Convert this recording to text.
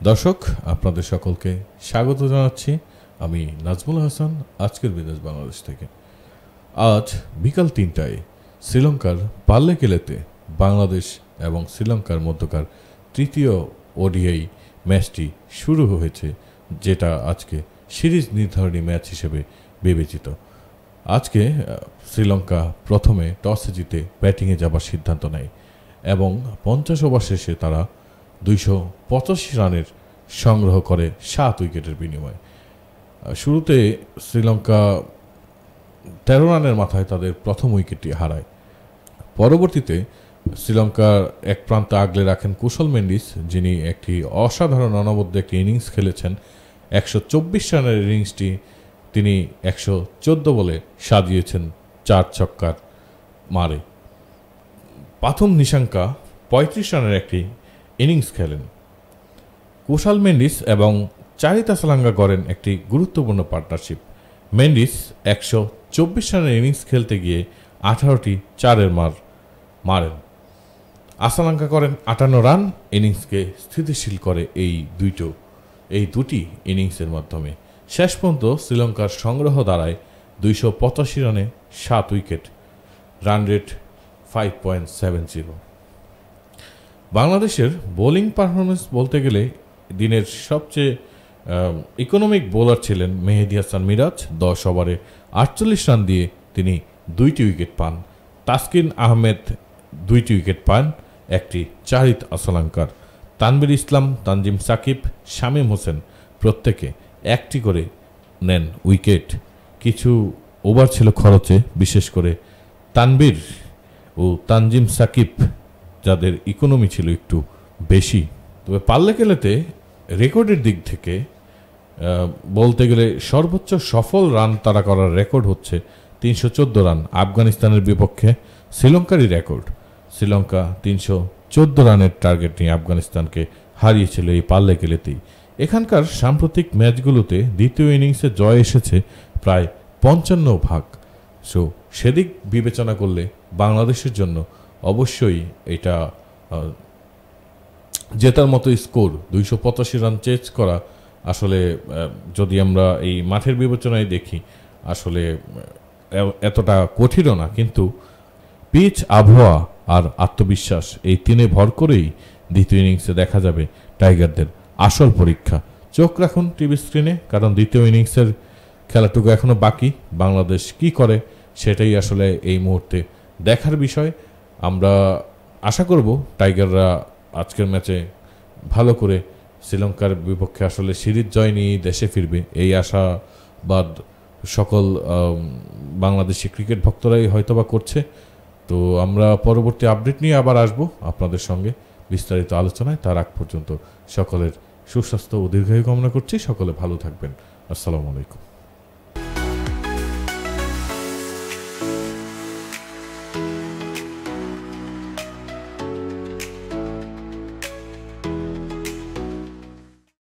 দর্শক আপনাদের সকলকে স্বাগত জানাচ্ছি। আমি নাজমুল হাসান আজকের বিদেশ বাংলাদেশ থেকে। আজ বিকাল ৩টায় শ্রীলঙ্কার পাল্লেকেলেতে বাংলাদেশ এবং শ্রীলঙ্কার মধ্যকার তৃতীয় ওডিআই ম্যাচটি শুরু হয়েছে, যেটা আজকে সিরিজ নির্ধারণী ম্যাচ হিসেবে বিবেচিত। আজকে শ্রীলঙ্কা প্রথমে টসে জিতে ব্যাটিংয়ে যাবার সিদ্ধান্ত নেয় এবং ৫০ ওভার শেষে তারা ২৮৫ রানের সংগ্রহ করে ৭ উইকেটের বিনিময়ে। শুরুতে শ্রীলঙ্কা ১৩ রানের মাথায় তাদের প্রথম উইকেটটি হারায়। পরবর্তীতে শ্রীলঙ্কার এক প্রান্তে আগলে রাখেন কুশল মেন্ডিস, যিনি একটি অসাধারণ অনবদ্য একটি ইনিংস খেলেছেন। ১২৪ রানের ইনিংসটি তিনি ১১৪ বলে সাজিয়েছেন ৪ ছক্কার মারে। প্রথম নিশাঙ্কা ৩৫ রানের একটি ইনিংস খেলেন। কুশল মেন্ডিস এবং চারিত আসালাঙ্গা গড়েন একটি গুরুত্বপূর্ণ পার্টনারশিপ। মেন্ডিস ১২৪ রানের ইনিংস খেলতে গিয়ে ১৮টি চারের মারেন। আসালাঙ্গা করেন ৫৮ রান, ইনিংসকে স্থিতিশীল করে এই দুটি ইনিংসের মাধ্যমে। শেষ পর্যন্ত শ্রীলঙ্কার সংগ্রহ দাঁড়ায় ২৮৫ রানে ৭ উইকেট, রান রেট 5.70। বাংলাদেশের বোলিং পারফরমেন্স বলতে গেলে দিনের সবচেয়ে ইকোনমিক বোলার ছিলেন মেহেদী হাসান মিরাজ। ১০ ওভারে ৪৮ রান দিয়ে তিনি ২টি উইকেট পান। তাসকিন আহমেদ ২টি উইকেট পান, একটি চাহিদ আসালাঙ্কার। তানভীর ইসলাম, তানজিম সাকিব, শামীম হোসেন প্রত্যেকে একটি করে নেন উইকেট। কিছু ওভার ছিল খরচে, বিশেষ করে তানভীর ও তানজিম সাকিব, যাদের ইকোনমি ছিল একটু বেশি। তবে পাল্লেকেলেতে রেকর্ডের দিক থেকে বলতে গেলে সর্বোচ্চ সফল রান তারা করার রেকর্ড হচ্ছে ৩১৪ রান। আফগানিস্তানের বিপক্ষে শ্রীলঙ্কারই রেকর্ড। শ্রীলঙ্কা ৩১৪ রানের টার্গেট নিয়ে আফগানিস্তানকে হারিয়েছিল এই পাল্লেকেলেতেই। এখানকার সাম্প্রতিক ম্যাচগুলোতে দ্বিতীয় ইনিংসে জয় এসেছে প্রায় ৫৫ ভাগ। সেদিক বিবেচনা করলে বাংলাদেশের জন্য অবশ্যই এটা জেতার মতো স্কোর। ২৮৫ রান চেজ করা আসলে যদি আমরা এই মাঠের বিবেচনায় দেখি আসলে এতটা কঠিনও না, কিন্তু পিচ, আবহাওয়া আর আত্মবিশ্বাস এই তিনে ভর করেই দ্বিতীয় ইনিংসে দেখা যাবে টাইগারদের আসল পরীক্ষা। চোখ রাখুন টিভি স্ক্রিনে, কারণ দ্বিতীয় ইনিংসের খেলাটুকু এখনো বাকি। বাংলাদেশ কি করে সেটাই আসলে এই মুহূর্তে দেখার বিষয়। আমরা আশা করব টাইগাররা আজকের ম্যাচে ভালো করে শ্রীলঙ্কার বিপক্ষে আসলে সিরিজ জয় নিয়ে দেশে ফিরবে, এই আশাবাদ সকল বাংলাদেশি ক্রিকেট ভক্তরাই হয়তোবা করছে। তো আমরা পরবর্তী আপডেট নিয়ে আবার আসব আপনাদের সঙ্গে বিস্তারিত আলোচনায়। তার আগ পর্যন্ত সকলের সুস্বাস্থ্য ও দীর্ঘায়ু কামনা করছি। সকলে ভালো থাকবেন। আসসালামু আলাইকুম।